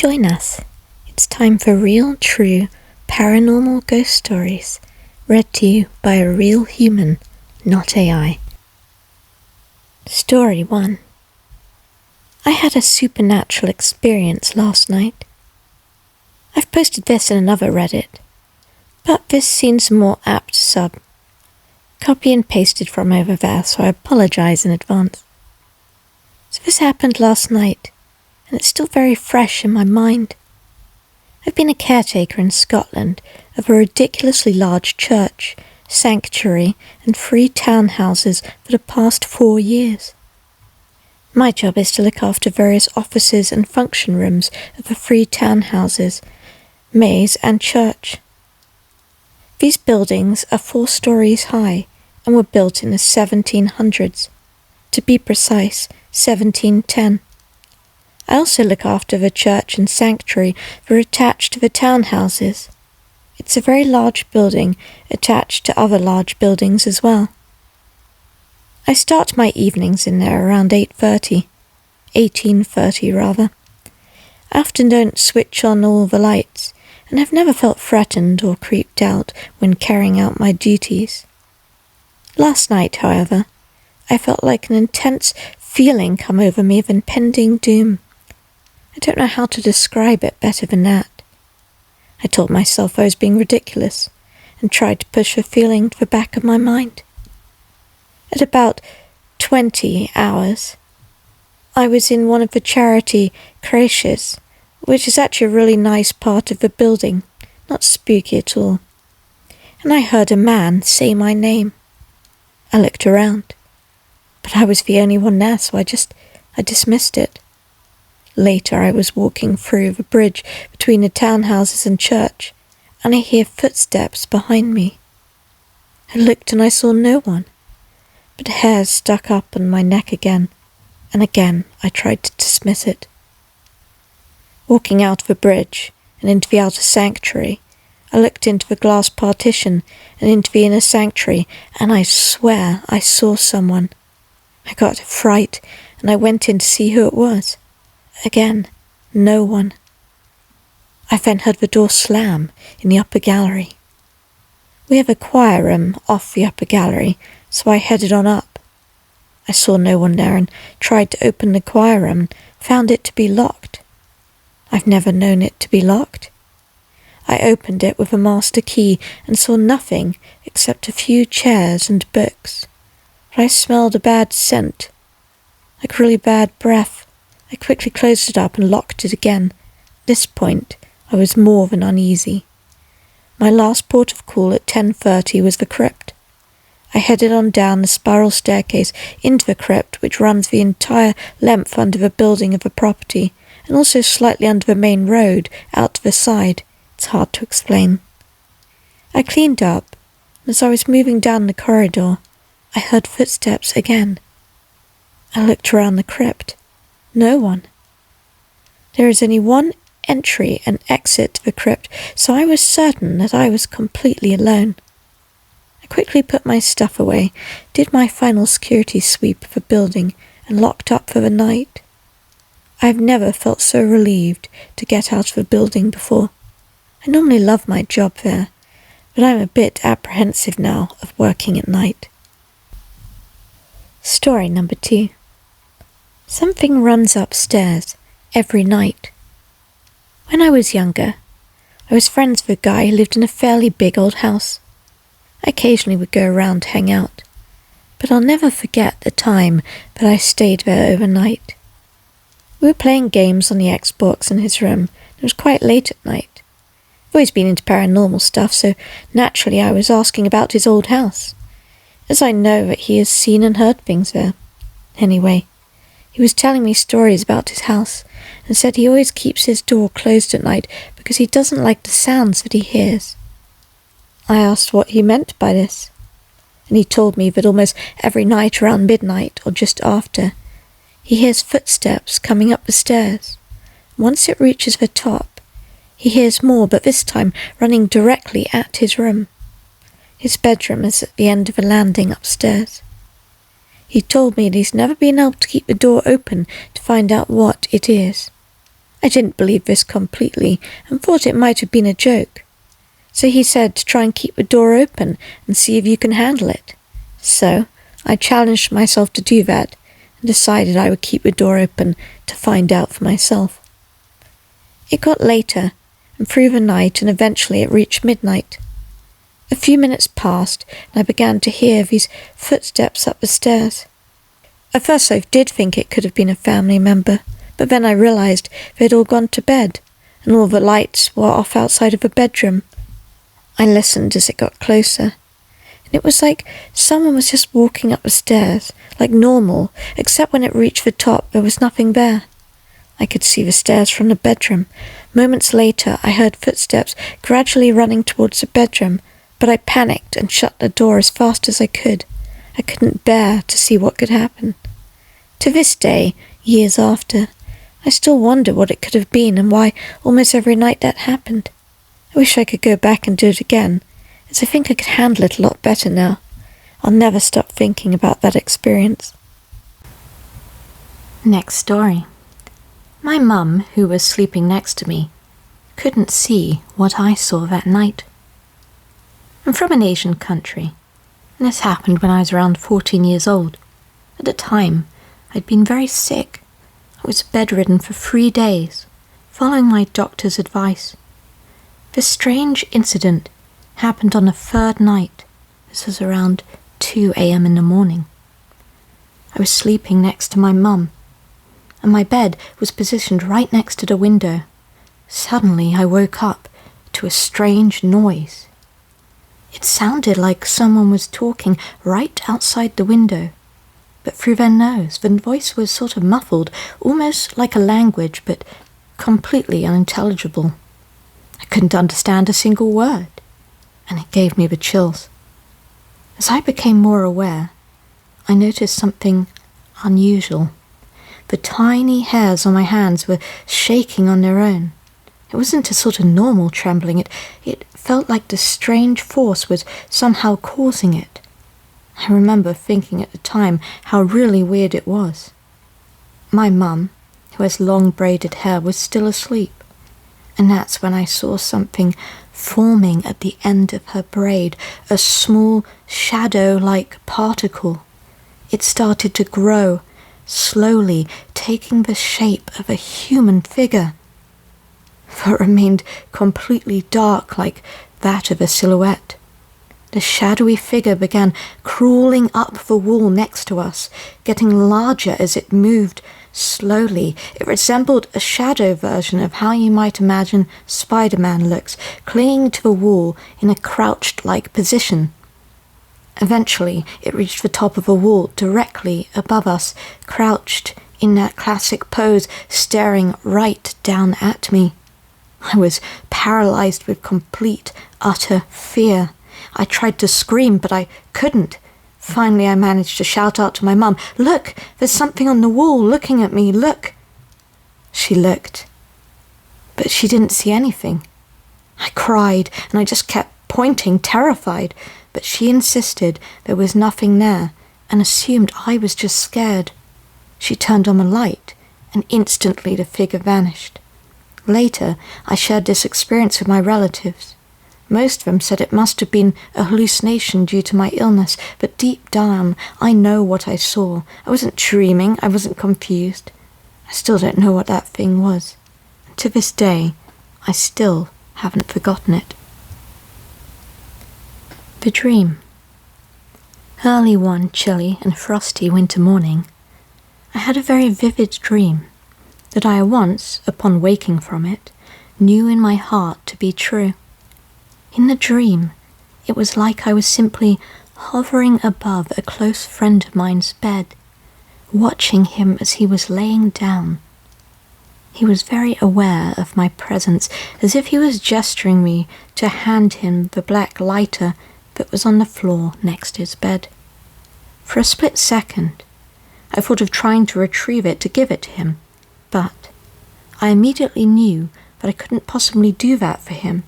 Join us. It's time for real, true, paranormal ghost stories, read to you by a real human, not AI. Story 1. I had a supernatural experience last night. I've posted this in another Reddit, but this seems a more apt sub. Copy and pasted from over there, so I apologise in advance. So this happened last night, and it's still very fresh in my mind. I've been a caretaker in Scotland of a ridiculously large church, sanctuary, and 3 townhouses for the past 4 years. My job is to look after various offices and function rooms of the 3 townhouses, maze and church. These buildings are 4 stories high and were built in the 1700s. To be precise, 1710. I also look after the church and sanctuary that are attached to the townhouses. It's a very large building attached to other large buildings as well. I start my evenings in there around 18:30 rather. I often don't switch on all the lights, and have never felt threatened or creeped out when carrying out my duties. Last night, however, I felt like an intense feeling come over me of impending doom. I don't know how to describe it better than that. I told myself I was being ridiculous, and tried to push the feeling to the back of my mind. At about 20 hours, I was in one of the charity creches, which is actually a really nice part of the building, not spooky at all, and I heard a man say my name. I looked around, but I was the only one there, so I dismissed it. Later I was walking through the bridge between the townhouses and church, and I hear footsteps behind me. I looked and I saw no one, but hairs stuck up on my neck again, and again I tried to dismiss it. Walking out of the bridge and into the outer sanctuary, I looked into the glass partition and into the inner sanctuary, and I swear I saw someone. I got a fright, and I went in to see who it was. Again, no one. I then heard the door slam in the upper gallery. We have a choir room off the upper gallery, so I headed on up. I saw no one there and tried to open the choir room and found it to be locked. I've never known it to be locked. I opened it with a master key and saw nothing except a few chairs and books. But I smelled a bad scent, like really bad breath. I quickly closed it up and locked it again. At this point, I was more than uneasy. My last port of call at 10:30 was the crypt. I headed on down the spiral staircase into the crypt, which runs the entire length under the building of the property, and also slightly under the main road, out to the side. It's hard to explain. I cleaned up, and as I was moving down the corridor, I heard footsteps again. I looked around the crypt. No one. There is only one entry and exit to the crypt, so I was certain that I was completely alone. I quickly put my stuff away, did my final security sweep of the building, and locked up for the night. I've never felt so relieved to get out of the building before. I normally love my job there, but I'm a bit apprehensive now of working at night. Story number 2. Something runs upstairs every night. When I was younger, I was friends with a guy who lived in a fairly big old house. I occasionally would go around to hang out, but I'll never forget the time that I stayed there overnight. We were playing games on the Xbox in his room. It was quite late at night. I've always been into paranormal stuff, so naturally I was asking about his old house, as I know that he has seen and heard things there. Anyway, he was telling me stories about his house, and said he always keeps his door closed at night because he doesn't like the sounds that he hears. I asked what he meant by this, and he told me that almost every night around midnight or just after, he hears footsteps coming up the stairs. Once it reaches the top, he hears more, but this time running directly at his room. His bedroom is at the end of a landing upstairs. He told me that he's never been able to keep the door open to find out what it is. I didn't believe this completely and thought it might have been a joke. So he said to try and keep the door open and see if you can handle it. So I challenged myself to do that and decided I would keep the door open to find out for myself. It got later and through the night, and eventually it reached midnight. A few minutes passed and I began to hear these footsteps up the stairs. At first I did think it could have been a family member, but then I realised they'd all gone to bed and all the lights were off outside of the bedroom. I listened as it got closer, and it was like someone was just walking up the stairs, like normal, except when it reached the top there was nothing there. I could see the stairs from the bedroom. Moments later I heard footsteps gradually running towards the bedroom, but I panicked and shut the door as fast as I could. I couldn't bear to see what could happen. To this day, years after, I still wonder what it could have been and why almost every night that happened. I wish I could go back and do it again, as I think I could handle it a lot better now. I'll never stop thinking about that experience. Next story. My mum, who was sleeping next to me, couldn't see what I saw that night. I'm from an Asian country, and this happened when I was around 14 years old. At the time, I'd been very sick. I was bedridden for 3 days, following my doctor's advice. This strange incident happened on the third night. This was around 2 a.m. in the morning. I was sleeping next to my mum, and my bed was positioned right next to the window. Suddenly I woke up to a strange noise. It sounded like someone was talking right outside the window, but through their nose. The voice was sort of muffled, almost like a language, but completely unintelligible. I couldn't understand a single word, and it gave me the chills. As I became more aware, I noticed something unusual. The tiny hairs on my hands were shaking on their own. It wasn't a sort of normal trembling. It felt like the strange force was somehow causing it. I remember thinking at the time how really weird it was. My mum, who has long braided hair, was still asleep, and that's when I saw something forming at the end of her braid, a small shadow-like particle. It started to grow, slowly taking the shape of a human figure, for it remained completely dark like that of a silhouette. The shadowy figure began crawling up the wall next to us, getting larger as it moved slowly. It resembled a shadow version of how you might imagine Spider-Man looks, clinging to the wall in a crouched-like position. Eventually, it reached the top of a wall directly above us, crouched in that classic pose, staring right down at me. I was paralyzed with complete, utter fear. I tried to scream, but I couldn't. Finally, I managed to shout out to my mum, "Look, there's something on the wall looking at me, look." She looked, but she didn't see anything. I cried, and I just kept pointing, terrified, but she insisted there was nothing there and assumed I was just scared. She turned on the light, and instantly the figure vanished. Later, I shared this experience with my relatives. Most of them said it must have been a hallucination due to my illness, but deep down, I know what I saw. I wasn't dreaming, I wasn't confused. I still don't know what that thing was. And to this day, I still haven't forgotten it. The dream. Early one chilly and frosty winter morning, I had a very vivid dream that I once, upon waking from it, knew in my heart to be true. In the dream, it was like I was simply hovering above a close friend of mine's bed, watching him as he was laying down. He was very aware of my presence, as if he was gesturing me to hand him the black lighter that was on the floor next to his bed. For a split second, I thought of trying to retrieve it to give it to him, but I immediately knew that I couldn't possibly do that for him,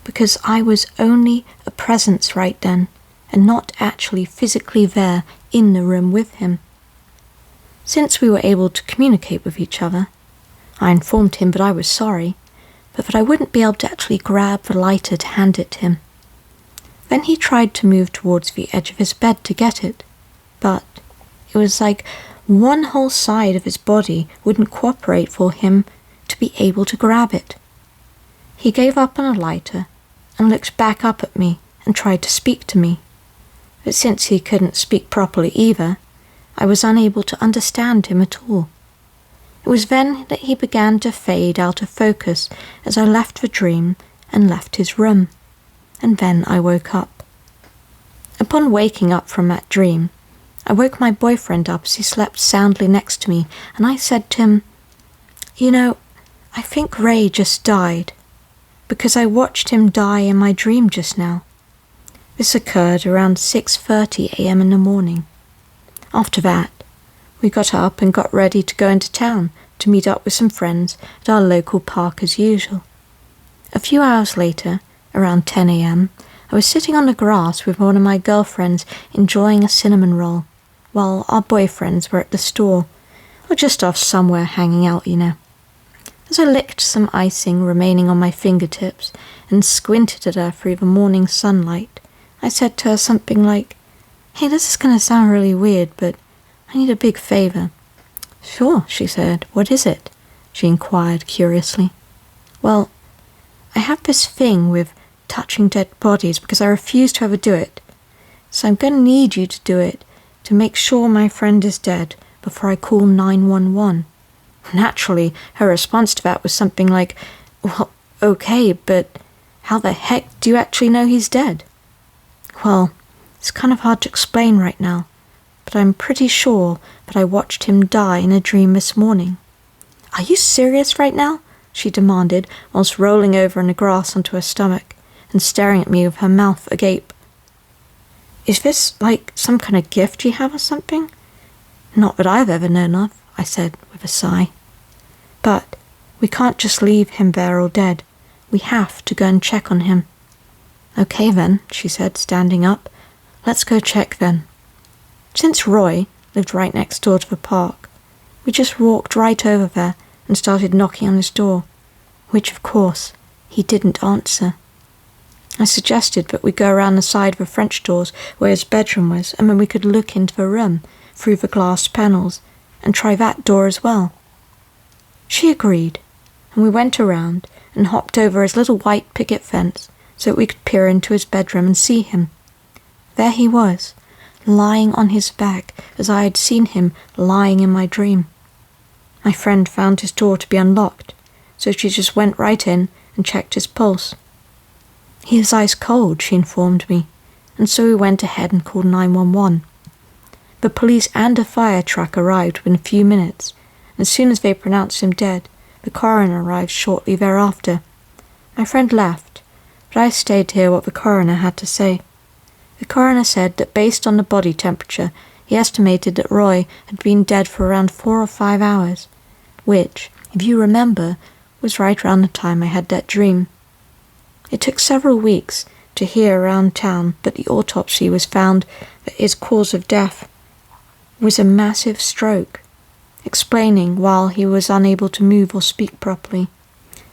because I was only a presence right then, and not actually physically there in the room with him. Since we were able to communicate with each other, I informed him that I was sorry, but that I wouldn't be able to actually grab the lighter to hand it to him. Then he tried to move towards the edge of his bed to get it, but it was like one whole side of his body wouldn't cooperate for him to be able to grab it. He gave up on a lighter and looked back up at me and tried to speak to me, but since he couldn't speak properly either, I was unable to understand him at all. It was then that he began to fade out of focus as I left the dream and left his room, and then I woke up. Upon waking up from that dream, I woke my boyfriend up as he slept soundly next to me, and I said to him, "You know, I think Ray just died, because I watched him die in my dream just now." This occurred around 6:30 a.m. in the morning. After that, we got up and got ready to go into town to meet up with some friends at our local park as usual. A few hours later, around 10 a.m., I was sitting on the grass with one of my girlfriends enjoying a cinnamon roll, while our boyfriends were at the store, or just off somewhere hanging out, you know. As I licked some icing remaining on my fingertips and squinted at her through the morning sunlight, I said to her something like, "Hey, this is going to sound really weird, but I need a big favor." "Sure," she said. "What is it?" she inquired curiously. "Well, I have this thing with touching dead bodies because I refuse to ever do it. So I'm going to need you to do it to make sure my friend is dead before I call 911. Naturally, her response to that was something like, "Well, okay, but how the heck do you actually know he's dead?" "Well, it's kind of hard to explain right now, but I'm pretty sure that I watched him die in a dream this morning." "Are you serious right now?" she demanded, whilst rolling over in the grass onto her stomach and staring at me with her mouth agape. "Is this like some kind of gift you have or something?" "Not that I've ever known of," I said with a sigh. "But we can't just leave him there all dead. We have to go and check on him." "Okay then," she said, standing up. "Let's go check then." Since Roy lived right next door to the park, we just walked right over there and started knocking on his door, which of course he didn't answer. I suggested that we go around the side of the French doors where his bedroom was, and then we could look into the room through the glass panels and try that door as well. She agreed, and we went around and hopped over his little white picket fence so that we could peer into his bedroom and see him. There he was, lying on his back as I had seen him lying in my dream. My friend found his door to be unlocked, so she just went right in and checked his pulse. "He is ice cold," she informed me, and so we went ahead and called 911. The police and a fire truck arrived within a few minutes, and as soon as they pronounced him dead, the coroner arrived shortly thereafter. My friend left, but I stayed to hear what the coroner had to say. The coroner said that based on the body temperature, he estimated that Roy had been dead for around 4 or 5 hours, which, if you remember, was right around the time I had that dream. It took several weeks to hear around town that the autopsy was found that his cause of death was a massive stroke, explaining why he was unable to move or speak properly.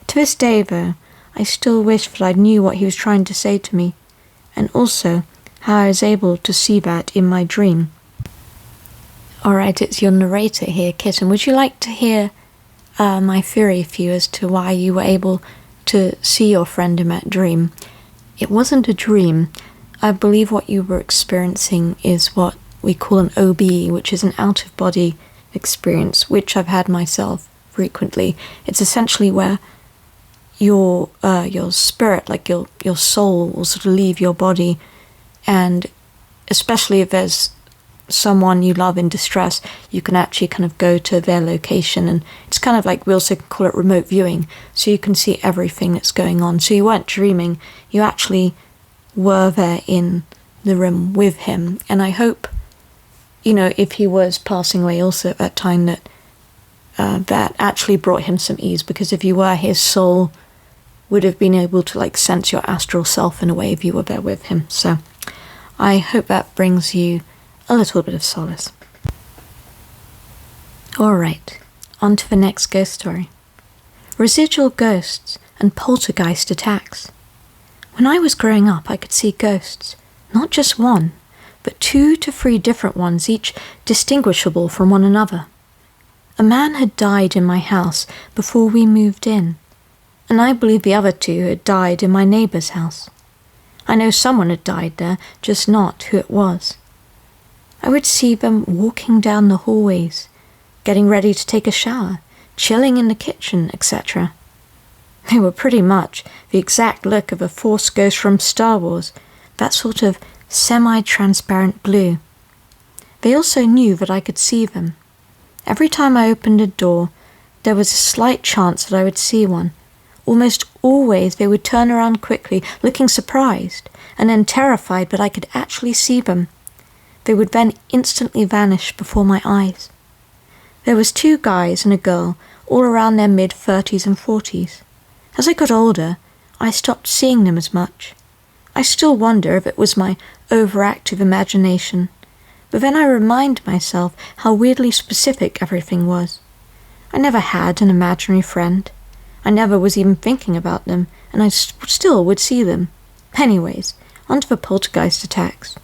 To this day, though, I still wish that I knew what he was trying to say to me, and also how I was able to see that in my dream. Alright, it's your narrator here, Kitten. Would you like to hear my theory for you as to why you were able to see your friend in that dream? It wasn't a dream. I believe what you were experiencing is what we call an OB, which is an out-of-body experience, which I've had myself frequently. It's essentially where your spirit, like your soul, will sort of leave your body, and especially if there's someone you love in distress, you can actually kind of go to their location, and it's kind of like, we also call it remote viewing, so you can see everything that's going on. So you weren't dreaming, you actually were there in the room with him. And I hope, if he was passing away also at that time, that that actually brought him some ease, because if you were, his soul would have been able to sense your astral self in a way if you were there with him. So I hope that brings you a little bit of solace. Alright, on to the next ghost story. residual ghosts, and poltergeist attacks. When I was growing up, I could see ghosts, not just one, but 2 to 3 different ones, each distinguishable from one another. A man had died in my house before we moved in, and I believe the other 2 had died in my neighbour's house. I know someone had died there, just not who it was. I would see them walking down the hallways, getting ready to take a shower, chilling in the kitchen, etc. They were pretty much the exact look of a Force ghost from Star Wars, that sort of semi-transparent blue. They also knew that I could see them. Every time I opened a door, there was a slight chance that I would see one. Almost always they would turn around quickly, looking surprised, and then terrified that I could actually see them. They would then instantly vanish before my eyes. There was 2 guys and a girl, all around their mid-30s and 40s. As I got older, I stopped seeing them as much. I still wonder if it was my overactive imagination, but then I remind myself how weirdly specific everything was. I never had an imaginary friend. I never was even thinking about them, and I still would see them. Anyways, onto the poltergeist attacks.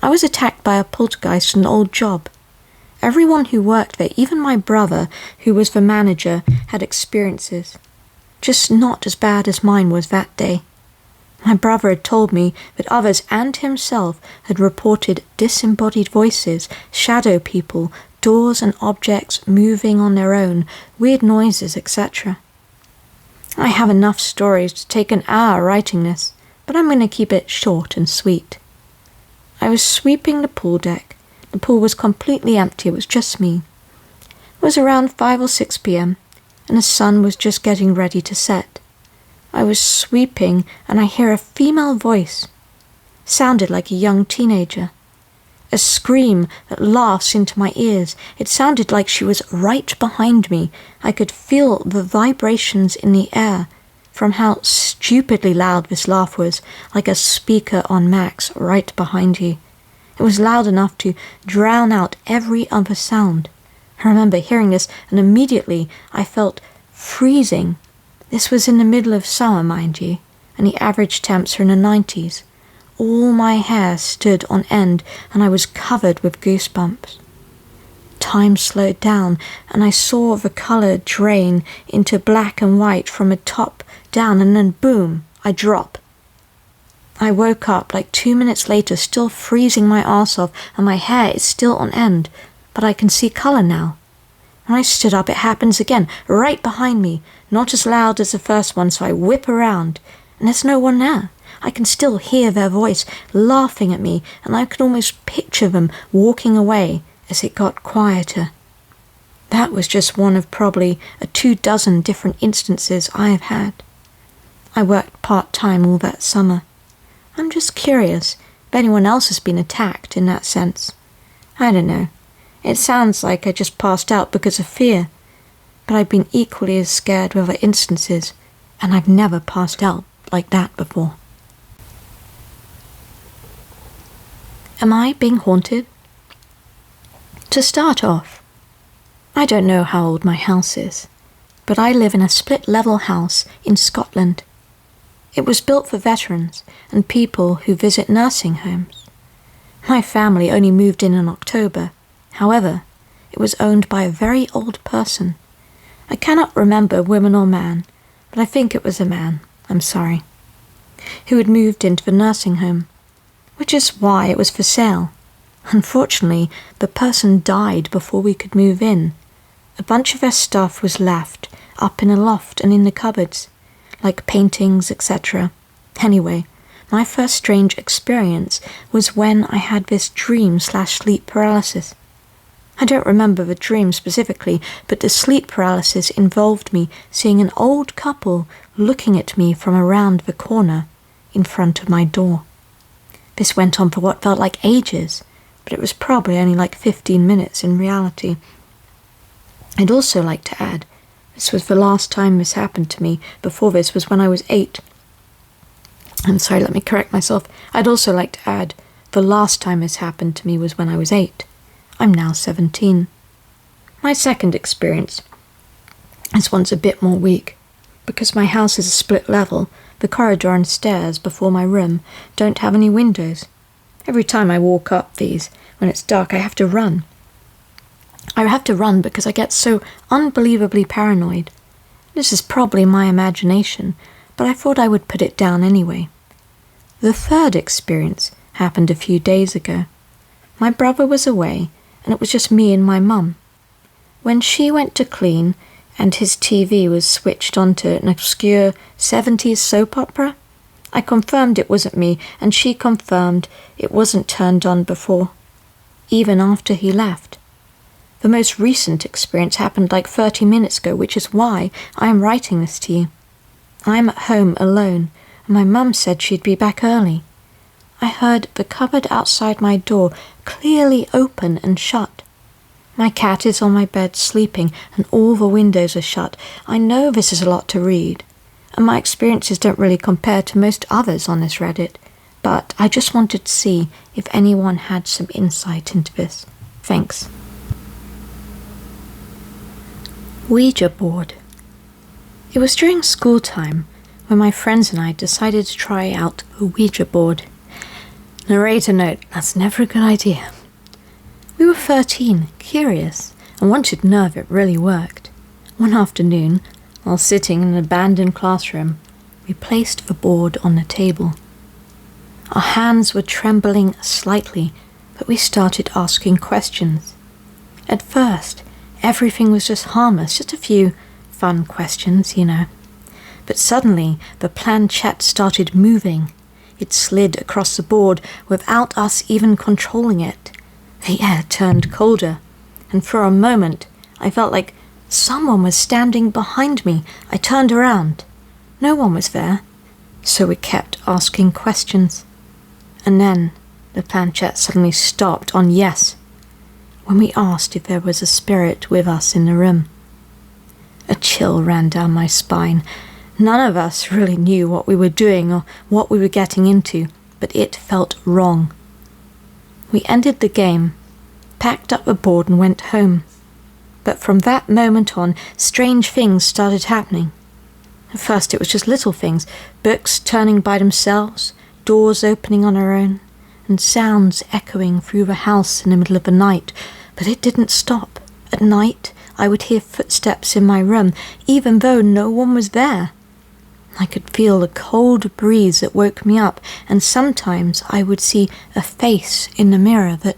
I was attacked by a poltergeist at an old job. Everyone who worked there, even my brother, who was the manager, had experiences. Just not as bad as mine was that day. My brother had told me that others and himself had reported disembodied voices, shadow people, doors and objects moving on their own, weird noises, etc. I have enough stories to take an hour writing this, but I'm going to keep it short and sweet. I was sweeping the pool deck. The pool was completely empty, it was just me. It was around 5 or 6 p.m, and the sun was just getting ready to set. I was sweeping, and I hear a female voice. Sounded like a young teenager. A scream that laughs into my ears. It sounded like she was right behind me. I could feel the vibrations in the air from how stupidly loud this laugh was, like a speaker on max right behind you. It was loud enough to drown out every other sound. I remember hearing this, and immediately I felt freezing. This was in the middle of summer, mind you, and the average temps are in the 90s. All my hair stood on end, and I was covered with goosebumps. Time slowed down, and I saw the colour drain into black and white from the top down, and then boom, I drop. I woke up like 2 minutes later, still freezing my arse off, and my hair is still on end, but I can see colour now. When I stood up, it happens again, right behind me, not as loud as the first one, so I whip around, and there's no one there. I can still hear their voice laughing at me, and I can almost picture them walking away as it got quieter. That was just one of probably 24 different instances I have had. I worked part-time all that summer. I'm just curious if anyone else has been attacked in that sense. I don't know. It sounds like I just passed out because of fear, but I've been equally as scared with other instances, and I've never passed out like that before. Am I being haunted? To start off, I don't know how old my house is, but I live in a split-level house in Scotland. It was built for veterans and people who visit nursing homes. My family only moved in October. However, it was owned by a very old person. I cannot remember woman or man, but I think it was a man, I'm sorry, who had moved into the nursing home, which is why it was for sale. Unfortunately, the person died before we could move in. A bunch of their stuff was left up in a loft and in the cupboards, like paintings, etc. Anyway, my first strange experience was when I had this dream/sleep paralysis. I don't remember the dream specifically, but the sleep paralysis involved me seeing an old couple looking at me from around the corner in front of my door. This went on for what felt like ages, but it was probably only like 15 minutes in reality. I'd also like to add, this was the last time this happened to me. Before this was when I was 8. I'm sorry, let me correct myself. I'd also like to add, the last time this happened to me was when I was 8. I'm now 17. My second experience is one's a bit more weak. Because my house is a split level, the corridor and stairs before my room don't have any windows. Every time I walk up these, when it's dark, I have to run. I have to run because I get so unbelievably paranoid. This is probably my imagination, but I thought I would put it down anyway. The third experience happened a few days ago. My brother was away, and it was just me and my mum. When she went to clean, and his TV was switched onto an obscure 70s soap opera, I confirmed it wasn't me, and she confirmed it wasn't turned on before, even after he left. The most recent experience happened like 30 minutes ago, which is why I am writing this to you. I am at home alone, and my mum said she'd be back early. I heard the cupboard outside my door clearly open and shut. My cat is on my bed sleeping, and all the windows are shut. I know this is a lot to read, and my experiences don't really compare to most others on this Reddit, but I just wanted to see if anyone had some insight into this. Thanks. Ouija board. It was during school time when my friends and I decided to try out a Ouija board. Narrator note, that's never a good idea. We were 13, curious, and wanted to know if it really worked. One afternoon, while sitting in an abandoned classroom, we placed the board on the table. Our hands were trembling slightly, but we started asking questions. At first, everything was just harmless, just a few fun questions, you know. But suddenly, the planchette started moving. It slid across the board without us even controlling it. The air turned colder, and for a moment, I felt like someone was standing behind me. I turned around. No one was there, so we kept asking questions. And then, the planchette suddenly stopped on yes, when we asked if there was a spirit with us in the room. A chill ran down my spine. None of us really knew what we were doing or what we were getting into, but it felt wrong. We ended the game, packed up the board and went home. But from that moment on, strange things started happening. At first it was just little things, books turning by themselves, doors opening on their own, and sounds echoing through the house in the middle of the night. But it didn't stop. At night, I would hear footsteps in my room, even though no one was there. I could feel the cold breeze that woke me up, and sometimes I would see a face in the mirror that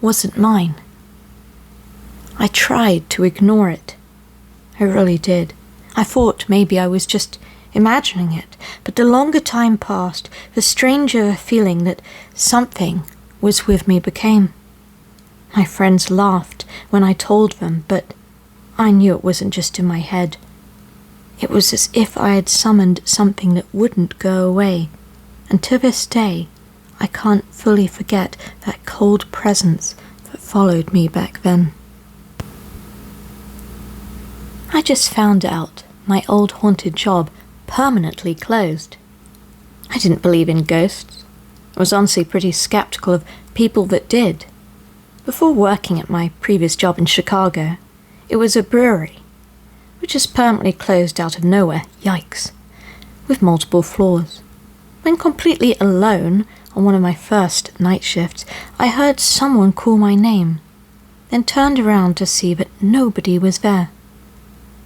wasn't mine. I tried to ignore it. I really did. I thought maybe I was just imagining it, but the longer time passed, the stranger the feeling that something was with me became. My friends laughed when I told them, but I knew it wasn't just in my head. It was as if I had summoned something that wouldn't go away, and to this day, I can't fully forget that cold presence that followed me back then. I just found out my old haunted job permanently closed. I didn't believe in ghosts. I was honestly pretty skeptical of people that did. Before working at my previous job in Chicago, it was a brewery, which is permanently closed out of nowhere, yikes, with multiple floors. When completely alone on one of my first night shifts, I heard someone call my name, then turned around to see that nobody was there.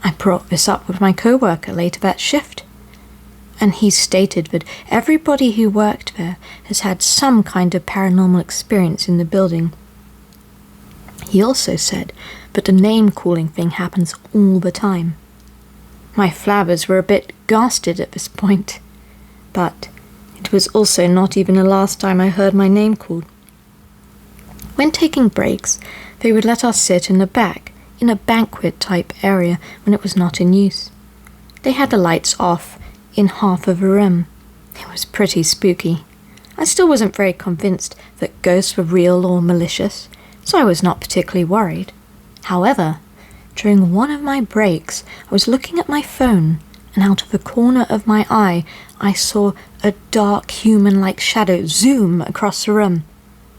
I brought this up with my co-worker later that shift, and he stated that everybody who worked there has had some kind of paranormal experience in the building. He also said that the name-calling thing happens all the time. My flabbers were a bit ghasted at this point, but it was also not even the last time I heard my name called. When taking breaks, they would let us sit in the back, in a banquet-type area when it was not in use. They had the lights off in half of a room. It was pretty spooky. I still wasn't very convinced that ghosts were real or malicious, so I was not particularly worried. However, during one of my breaks, I was looking at my phone, and out of the corner of my eye, I saw a dark human-like shadow zoom across the room.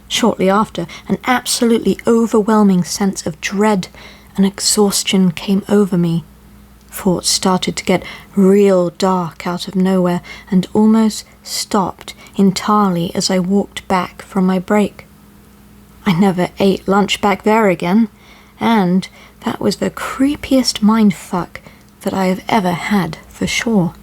Shortly after, an absolutely overwhelming sense of dread and exhaustion came over me. Thoughts started to get real dark out of nowhere and almost stopped entirely as I walked back from my break. I never ate lunch back there again, and that was the creepiest mindfuck that I have ever had, for sure.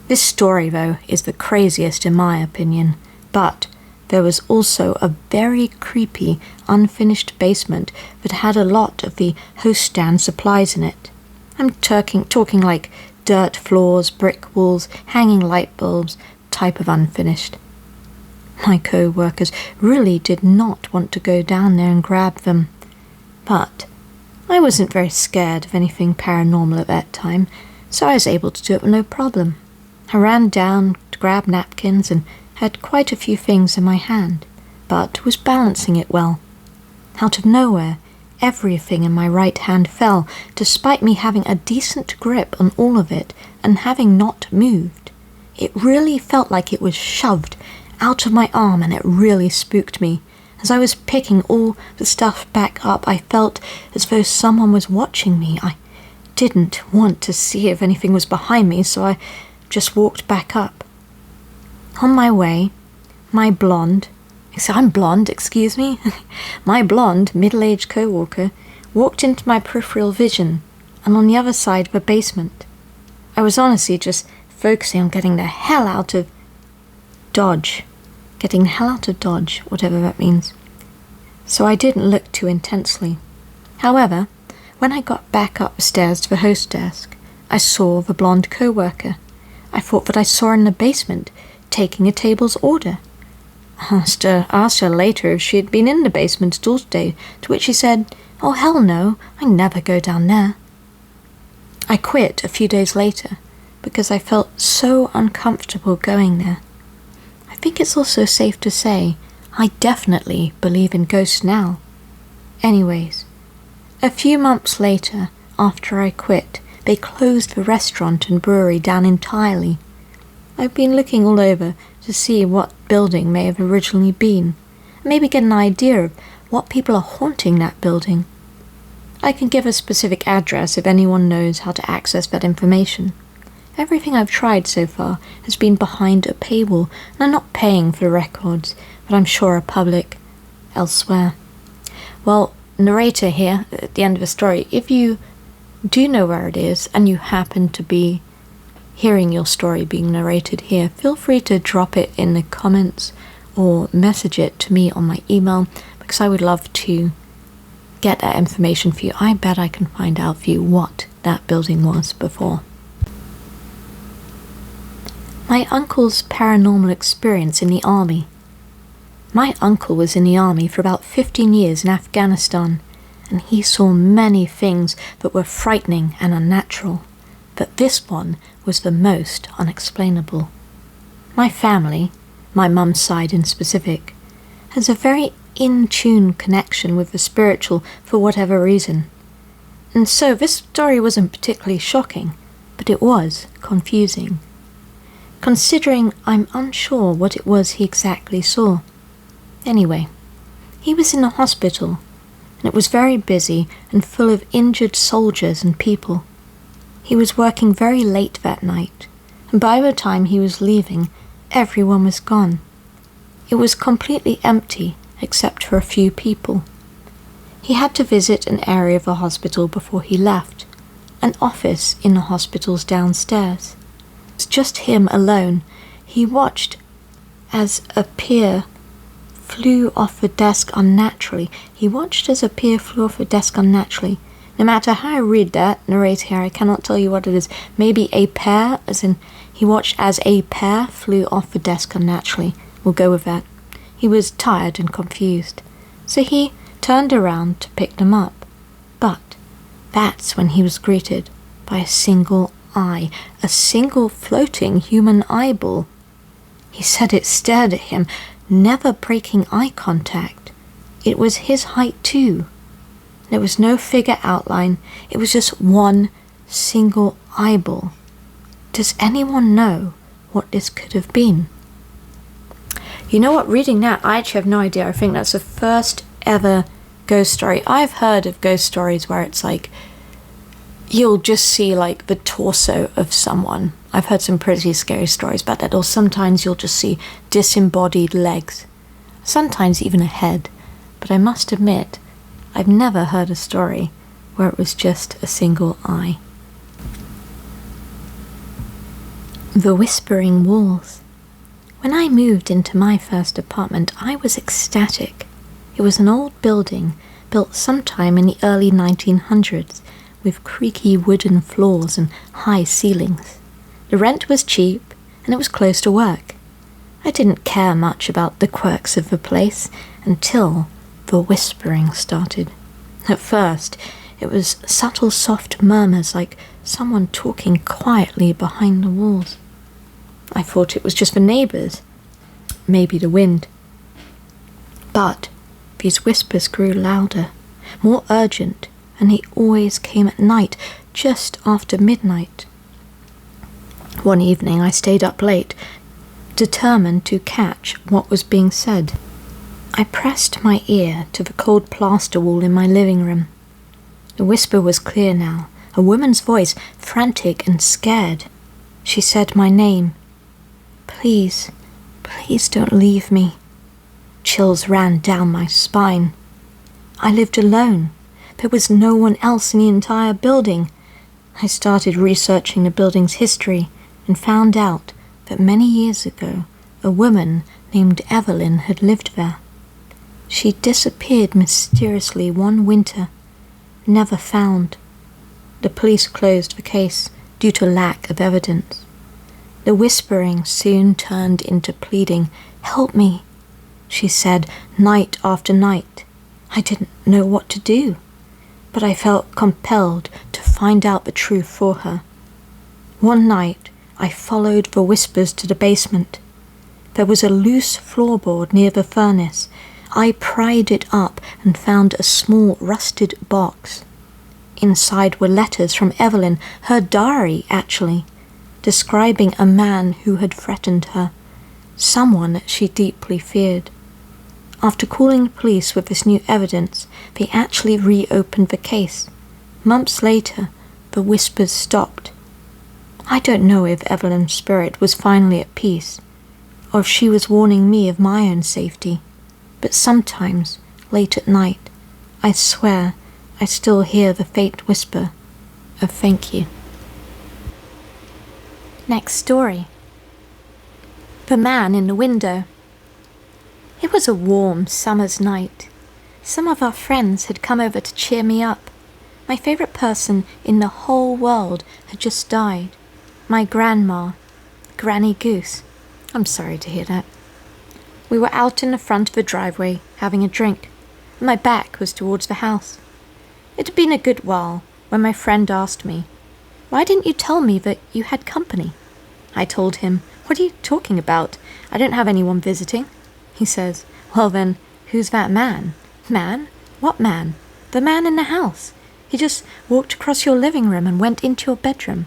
This story, though, is the craziest in my opinion, but there was also a very creepy, unfinished basement that had a lot of the host stand supplies in it. I'm talking like dirt floors, brick walls, hanging light bulbs, type of unfinished. My co-workers really did not want to go down there and grab them, but I wasn't very scared of anything paranormal at that time, so I was able to do it with no problem. I ran down to grab napkins and had quite a few things in my hand, but was balancing it well. Out of nowhere, everything in my right hand fell, despite me having a decent grip on all of it and having not moved. It really felt like it was shoved out of my arm, and it really spooked me. As I was picking all the stuff back up, I felt as though someone was watching me. I didn't want to see if anything was behind me, so I just walked back up. On my way, my blonde, middle-aged co-worker walked into my peripheral vision and on the other side of a basement. I was honestly just focusing on getting the hell out of Dodge, whatever that means. So I didn't look too intensely. However, when I got back up the stairs to the host desk, I saw the blonde co-worker. I thought that I saw her in the basement, taking a table's order. I asked her later if she had been in the basement at all today, to which she said, "Oh, hell no, I never go down there." I quit a few days later because I felt so uncomfortable going there. I think it's also safe to say I definitely believe in ghosts now. Anyways, a few months later, after I quit, they closed the restaurant and brewery down entirely. I've been looking all over to see what building may have originally been, maybe get an idea of what people are haunting that building. I can give a specific address if anyone knows how to access that information. Everything I've tried so far has been behind a paywall, and I'm not paying for the records, but I'm sure are public elsewhere. Well, narrator here, at the end of the story, if you do know where it is and you happen to be hearing your story being narrated here, feel free to drop it in the comments or message it to me on my email, because I would love to get that information for you. I bet I can find out for you what that building was before. My uncle's paranormal experience in the army. My uncle was in the army for about 15 years in Afghanistan, and he saw many things that were frightening and unnatural, but this one was the most unexplainable. My family, my mum's side in specific, has a very in-tune connection with the spiritual for whatever reason. And so this story wasn't particularly shocking, but it was confusing, considering I'm unsure what it was he exactly saw. Anyway, he was in a hospital, and it was very busy and full of injured soldiers and people. He was working very late that night, and by the time he was leaving, everyone was gone. It was completely empty, except for a few people. He had to visit an area of the hospital before he left, an office in the hospital's downstairs. It's just him alone. He watched as a peer flew off the desk unnaturally. No matter how I read that, narrate here, I cannot tell you what it is. Maybe a pear, as in he watched as a pear flew off the desk unnaturally. We'll go with that. He was tired and confused, so he turned around to pick them up. But that's when he was greeted by a single eye, a single floating human eyeball. He said it stared at him, never breaking eye contact. It was his height too. There was no figure outline. It was just one single eyeball. Does anyone know what this could have been? You know what, reading that, I actually have no idea. I think that's the first ever ghost story. I've heard of ghost stories where it's like you'll just see like the torso of someone. I've heard some pretty scary stories about that. Or sometimes you'll just see disembodied legs. Sometimes even a head. But I must admit, I've never heard a story where it was just a single eye. The whispering walls. When I moved into my first apartment, I was ecstatic. It was an old building built sometime in the early 1900s with creaky wooden floors and high ceilings. The rent was cheap and it was close to work. I didn't care much about the quirks of the place until the whispering started. At first, it was subtle, soft murmurs like someone talking quietly behind the walls. I thought it was just the neighbours, maybe the wind. But these whispers grew louder, more urgent, and they always came at night, just after midnight. One evening I stayed up late, determined to catch what was being said. I pressed my ear to the cold plaster wall in my living room. The whisper was clear now, a woman's voice, frantic and scared. She said my name. Please, please don't leave me. Chills ran down my spine. I lived alone. There was no one else in the entire building. I started researching the building's history and found out that many years ago, a woman named Evelyn had lived there. She disappeared mysteriously one winter, never found. The police closed the case due to lack of evidence. The whispering soon turned into pleading. Help me, she said night after night. I didn't know what to do, but I felt compelled to find out the truth for her. One night, I followed the whispers to the basement. There was a loose floorboard near the furnace. I pried it up and found a small rusted box. Inside were letters from Evelyn, her diary actually, describing a man who had threatened her, someone she deeply feared. After calling the police with this new evidence, they actually reopened the case. Months later, the whispers stopped. I don't know if Evelyn's spirit was finally at peace, or if she was warning me of my own safety, but sometimes, late at night, I swear I still hear the faint whisper of thank you. Next story. The Man in the Window. It was a warm summer's night. Some of our friends had come over to cheer me up. My favourite person in the whole world had just died. My grandma, Granny Goose. I'm sorry to hear that. We were out in the front of the driveway having a drink, and my back was towards the house. It had been a good while when my friend asked me, "Why didn't you tell me that you had company?" I told him, "What are you talking about? I don't have anyone visiting." He says, "Well then, who's that man?" "Man? What man?" "The man in the house. He just walked across your living room and went into your bedroom."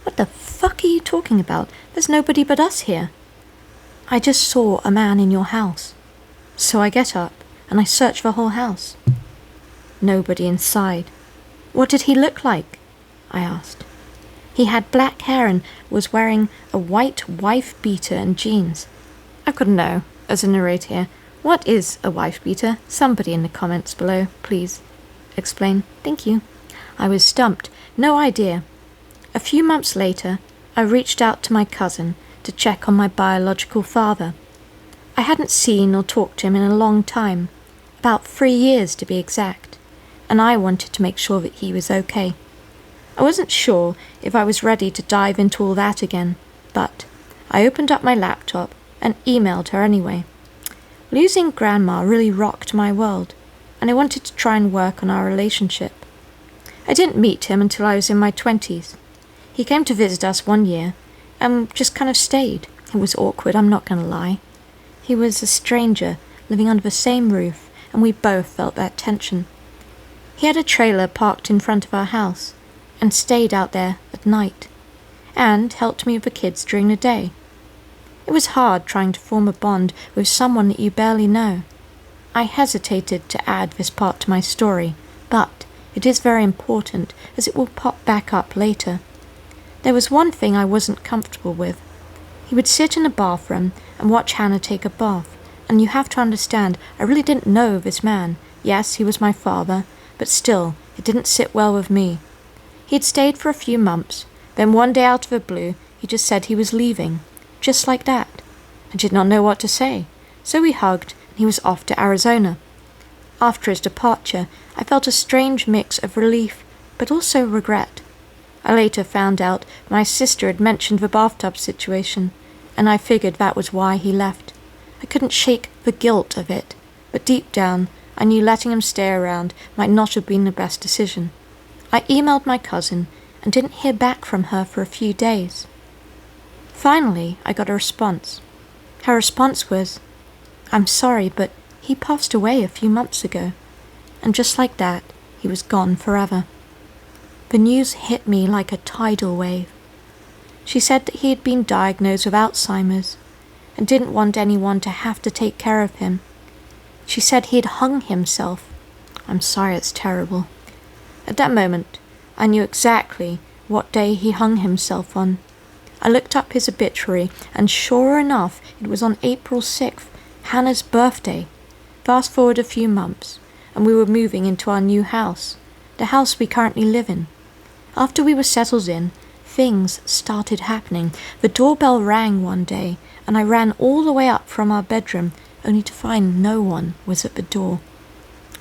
"What the fuck are you talking about? There's nobody but us here." "I just saw a man in your house." So I get up and I search the whole house. Nobody inside. "What did he look like?" I asked. "He had black hair and was wearing a white wife beater and jeans." I've got to know, as a narrator here, what is a wife beater? Somebody in the comments below, please explain. Thank you. I was stumped. No idea. A few months later, I reached out to my cousin to check on my biological father. I hadn't seen or talked to him in a long time, about 3 years to be exact, and I wanted to make sure that he was okay. I wasn't sure if I was ready to dive into all that again, but I opened up my laptop and emailed her anyway. Losing Grandma really rocked my world, and I wanted to try and work on our relationship. I didn't meet him until I was in my 20s. He came to visit us one year, and just kind of stayed. It was awkward, I'm not going to lie. He was a stranger, living under the same roof, and we both felt that tension. He had a trailer parked in front of our house, and stayed out there at night, and helped me with the kids during the day. It was hard trying to form a bond with someone that you barely know. I hesitated to add this part to my story, but It is very important, as it will pop back up later. There was one thing I wasn't comfortable with. He would sit in the bathroom and watch Hannah take a bath, and you have to understand, I really didn't know this man. Yes, he was my father, but still, it didn't sit well with me. He had stayed for a few months, then one day out of the blue, he just said he was leaving. Just like that. I did not know what to say, so we hugged, and he was off to Arizona. After his departure, I felt a strange mix of relief, but also regret. I later found out my sister had mentioned the bathtub situation, and I figured that was why he left. I couldn't shake the guilt of it, but deep down, I knew letting him stay around might not have been the best decision. I emailed my cousin and didn't hear back from her for a few days. Finally, I got a response. Her response was, "I'm sorry, but he passed away a few months ago." And just like that, he was gone forever. The news hit me like a tidal wave. She said that he had been diagnosed with Alzheimer's and didn't want anyone to have to take care of him. She said he had hung himself. I'm sorry, it's terrible. At that moment, I knew exactly what day he hung himself on. I looked up his obituary, and sure enough, it was on April 6th, Hannah's birthday. Fast forward a few months, and we were moving into our new house, the house we currently live in. After we were settled in, things started happening. The doorbell rang one day, and I ran all the way up from our bedroom, only to find no one was at the door.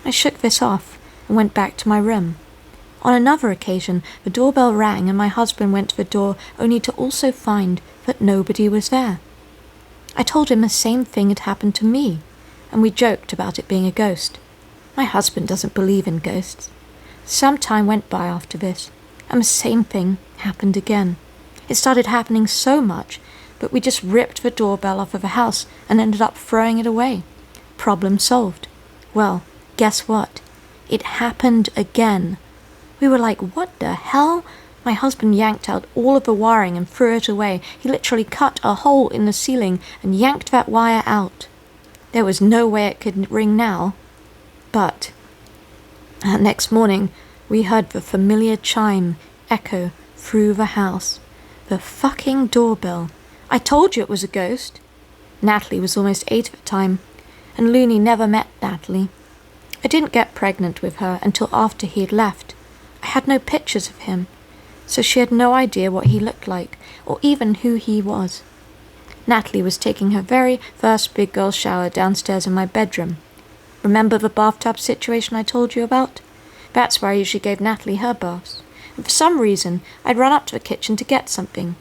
I shook this off and went back to my room. On another occasion, the doorbell rang and my husband went to the door, only to also find that nobody was there. I told him the same thing had happened to me, and we joked about it being a ghost. My husband doesn't believe in ghosts. Some time went by after this, and the same thing happened again. It started happening so much, but we just ripped the doorbell off of the house and ended up throwing it away. Problem solved. Well, guess what? It happened again. We were like, what the hell? My husband yanked out all of the wiring and threw it away. He literally cut a hole in the ceiling and yanked that wire out. There was no way it could ring now. But next morning, we heard the familiar chime echo through the house. The fucking doorbell. I told you it was a ghost. Natalie was almost 8 at the time, and Looney never met Natalie. I didn't get pregnant with her until after he had left. I had no pictures of him, so she had no idea what he looked like, or even who he was. Natalie was taking her very first big girl shower downstairs in my bedroom. Remember the bathtub situation I told you about? That's where I usually gave Natalie her baths. And for some reason, I'd run up to the kitchen to get something.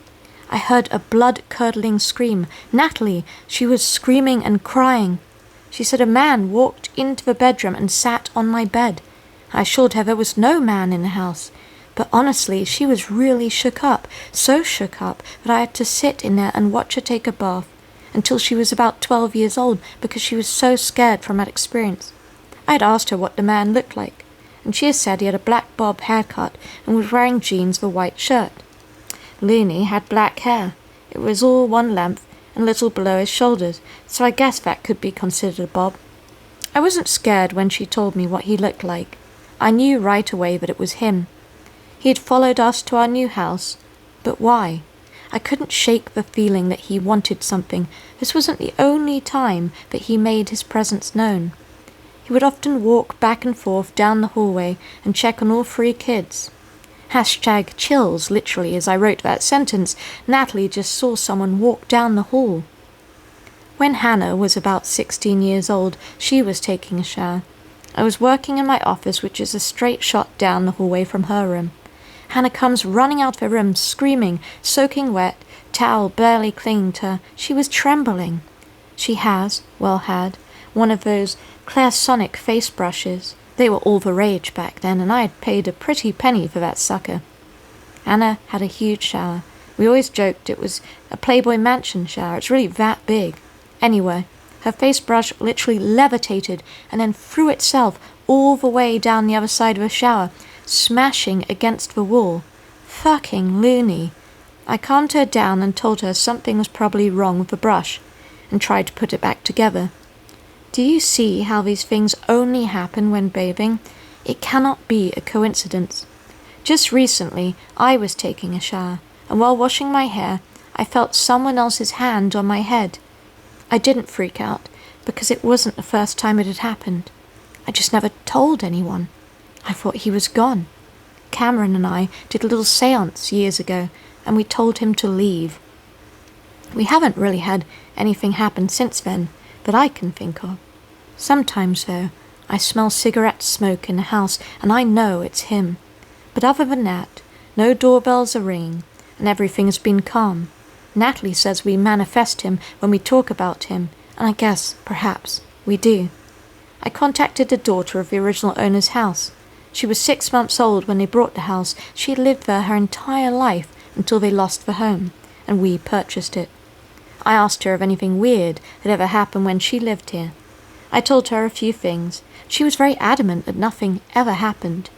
I heard a blood-curdling scream. Natalie, she was screaming and crying. She said a man walked into the bedroom and sat on my bed. I assured her there was no man in the house, but honestly, she was really shook up, so shook up that I had to sit in there and watch her take a bath until she was about 12 years old because she was so scared from that experience. I had asked her what the man looked like, and she had said he had a black bob haircut and was wearing jeans with a white shirt. Looney had black hair. It was all one length and a little below his shoulders, so I guess that could be considered a bob. I wasn't scared when she told me what he looked like. I knew right away that it was him. He had followed us to our new house, but why? I couldn't shake the feeling that he wanted something. This wasn't the only time that he made his presence known. He would often walk back and forth down the hallway and check on all 3 kids. #chills, literally, as I wrote that sentence. Natalie just saw someone walk down the hall. When Hannah was about 16 years old, she was taking a shower. I was working in my office, which is a straight shot down the hallway from her room. Hannah comes running out of her room, screaming, soaking wet, towel barely clinging to her. She was trembling. She had, one of those clairsonic face brushes. They were all the rage back then, and I had paid a pretty penny for that sucker. Hannah had a huge shower. We always joked it was a Playboy Mansion shower. It's really that big. Anyway, her face brush literally levitated and then threw itself all the way down the other side of the shower, smashing against the wall. Fucking loony. I calmed her down and told her something was probably wrong with the brush, and tried to put it back together. Do you see how these things only happen when bathing? It cannot be a coincidence. Just recently, I was taking a shower, and while washing my hair, I felt someone else's hand on my head. I didn't freak out, because it wasn't the first time it had happened. I just never told anyone. I thought he was gone. Cameron and I did a little séance years ago, and we told him to leave. We haven't really had anything happen since then that I can think of. Sometimes, though, I smell cigarette smoke in the house, and I know it's him. But other than that, no doorbells are ringing, and everything has been calm. Natalie says we manifest him when we talk about him, and I guess, perhaps, we do. I contacted the daughter of the original owner's house. She was 6 months old when they bought the house. She had lived there her entire life until they lost the home, and we purchased it. I asked her if anything weird had ever happened when she lived here. I told her a few things. She was very adamant that nothing ever happened.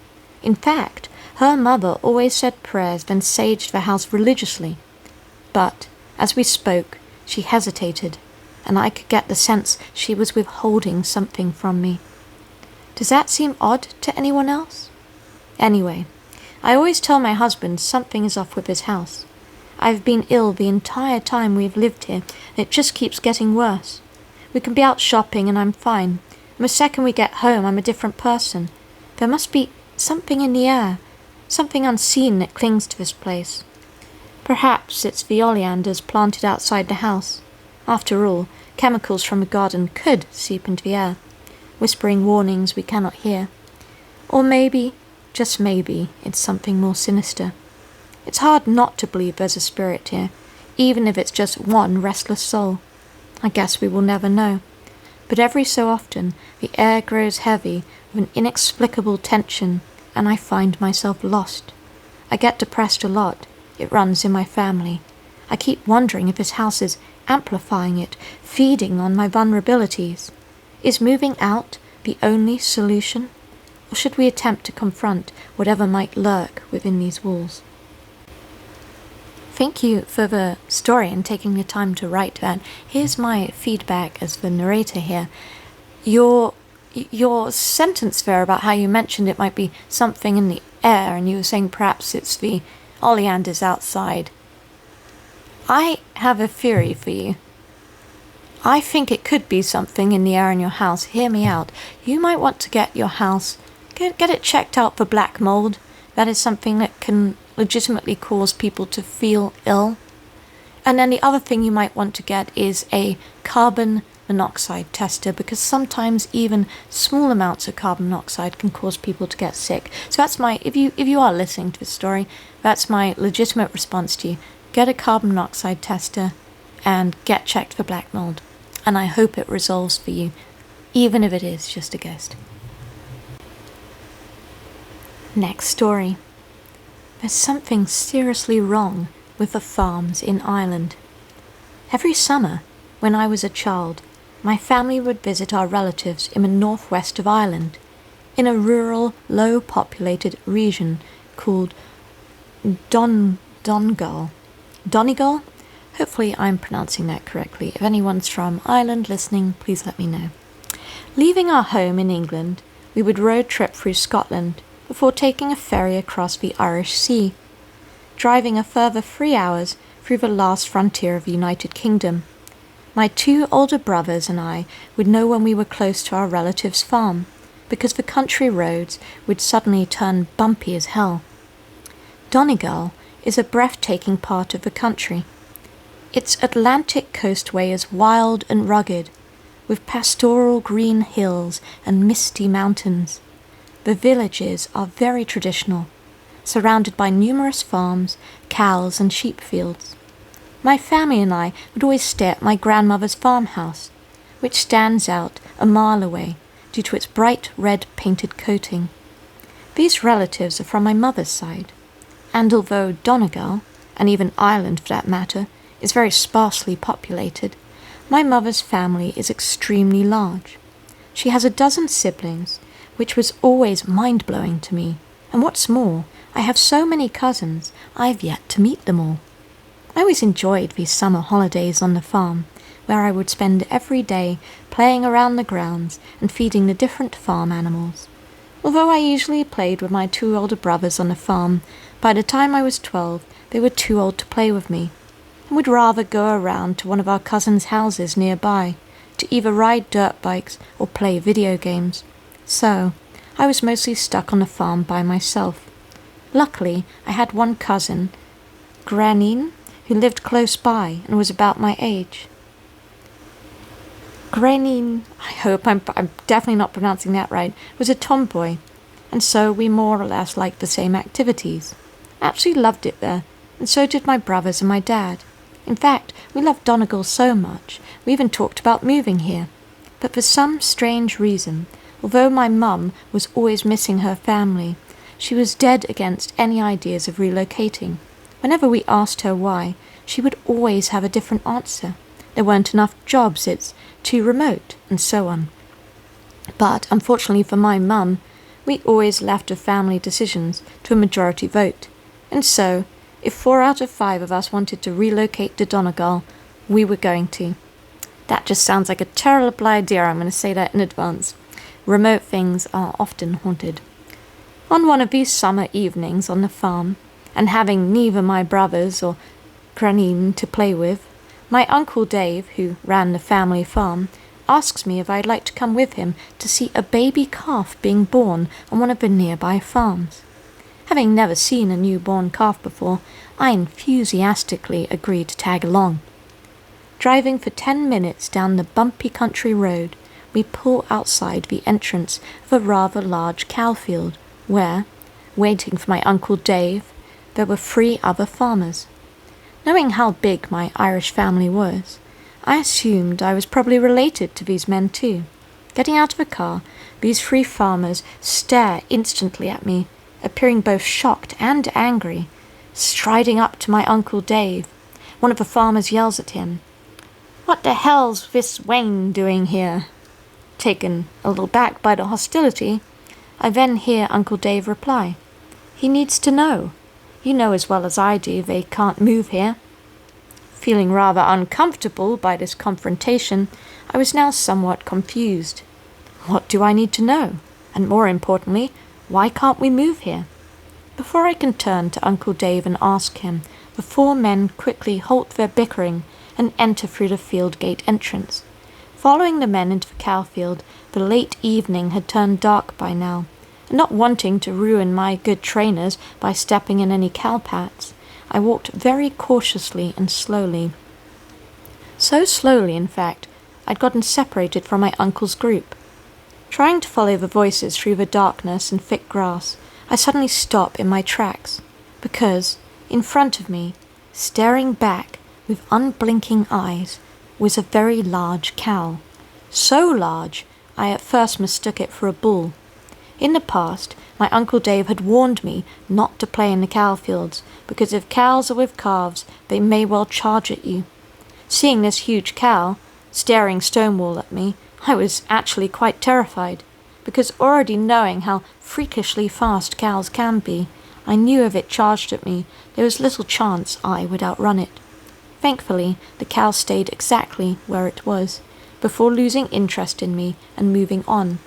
In fact, her mother always said prayers, then saged the house religiously. But, as we spoke, she hesitated, and I could get the sense she was withholding something from me. Does that seem odd to anyone else? Anyway, I always tell my husband something is off with his house. I've been ill the entire time we've lived here, and it just keeps getting worse. We can be out shopping and I'm fine, and the second we get home I'm a different person. There must be something in the air, something unseen that clings to this place. Perhaps it's the oleanders planted outside the house. After all, chemicals from the garden could seep into the air, whispering warnings we cannot hear. Or maybe, just maybe, it's something more sinister. It's hard not to believe there's a spirit here, even if it's just one restless soul. I guess we will never know. But every so often, the air grows heavy with an inexplicable tension, and I find myself lost. I get depressed a lot. It runs in my family. I keep wondering if this house is amplifying it, feeding on my vulnerabilities. Is moving out the only solution? Or should we attempt to confront whatever might lurk within these walls? Thank you for the story and taking the time to write that. Here's my feedback as the narrator here. Your sentence there about how you mentioned it might be something in the air, and you were saying perhaps it's the oleanders outside. I have a theory for you. I think it could be something in the air in your house. Hear me out. You might want to get your house, get it checked out for black mold. That is something that can legitimately cause people to feel ill. And then the other thing you might want to get is a carbon monoxide tester, because sometimes even small amounts of carbon monoxide can cause people to get sick. So that's my, if you are listening to this story, that's my legitimate response to you. Get a carbon monoxide tester and get checked for black mold. And I hope it resolves for you, even if it is just a ghost. Next story. There's something seriously wrong with the farms in Ireland. Every summer, when I was a child, my family would visit our relatives in the northwest of Ireland, in a rural, low-populated region called Donegal. Donegal? Hopefully I'm pronouncing that correctly. If anyone's from Ireland listening, please let me know. Leaving our home in England, we would road trip through Scotland before taking a ferry across the Irish Sea, driving a further 3 hours through the last frontier of the United Kingdom. My 2 older brothers and I would know when we were close to our relative's farm, because the country roads would suddenly turn bumpy as hell. Donegal is a breathtaking part of the country. Its Atlantic coastway is wild and rugged, with pastoral green hills and misty mountains. The villages are very traditional, surrounded by numerous farms, cows and sheep fields. My family and I would always stay at my grandmother's farmhouse, which stands out a mile away due to its bright red painted coating. These relatives are from my mother's side, and although Donegal, and even Ireland for that matter, is very sparsely populated, my mother's family is extremely large. She has a dozen siblings, which was always mind-blowing to me, and what's more, I have so many cousins, I've yet to meet them all. I always enjoyed these summer holidays on the farm, where I would spend every day playing around the grounds and feeding the different farm animals. Although I usually played with my 2 older brothers on the farm, by the time I was 12, they were too old to play with me, and would rather go around to one of our cousins' houses nearby, to either ride dirt bikes or play video games. So, I was mostly stuck on the farm by myself. Luckily, I had one cousin, Granine, who lived close by and was about my age. Granine, I hope I'm definitely not pronouncing that right, was a tomboy, and so we more or less liked the same activities. I absolutely loved it there, and so did my brothers and my dad. In fact, we loved Donegal so much, we even talked about moving here. But for some strange reason, although my mum was always missing her family, she was dead against any ideas of relocating. Whenever we asked her why, she would always have a different answer. There weren't enough jobs, it's too remote, and so on. But unfortunately for my mum, we always left her family decisions to a majority vote. And so, if 4 out of 5 of us wanted to relocate to Donegal, we were going to. That just sounds like a terrible idea, I'm going to say that in advance. Remote things are often haunted. On one of these summer evenings on the farm, and having neither my brothers or Granine to play with, my Uncle Dave, who ran the family farm, asks me if I'd like to come with him to see a baby calf being born on one of the nearby farms. Having never seen a newborn calf before, I enthusiastically agreed to tag along. Driving for 10 minutes down the bumpy country road, we pull outside the entrance of a rather large cow field, where, waiting for my Uncle Dave, there were 3 other farmers. Knowing how big my Irish family was, I assumed I was probably related to these men too. Getting out of the car, these 3 farmers stare instantly at me, appearing both shocked and angry. Striding up to my Uncle Dave, one of the farmers yells at him, "What the hell's this Wayne doing here?" Taken a little back by the hostility, I then hear Uncle Dave reply, "He needs to know. You know as well as I do they can't move here." Feeling rather uncomfortable by this confrontation, I was now somewhat confused. What do I need to know? And more importantly, why can't we move here? Before I can turn to Uncle Dave and ask him, the 4 men quickly halt their bickering and enter through the field gate entrance. Following the men into the cow field, the late evening had turned dark by now, and not wanting to ruin my good trainers by stepping in any cow paths, I walked very cautiously and slowly. So slowly, in fact, I'd gotten separated from my uncle's group. Trying to follow the voices through the darkness and thick grass, I suddenly stop in my tracks, because, in front of me, staring back with unblinking eyes, was a very large cow. So large, I at first mistook it for a bull. In the past, my Uncle Dave had warned me not to play in the cow fields, because if cows are with calves, they may well charge at you. Seeing this huge cow, staring stonewall at me, I was actually quite terrified, because already knowing how freakishly fast cows can be, I knew if it charged at me, there was little chance I would outrun it. Thankfully, the cow stayed exactly where it was, before losing interest in me and moving on.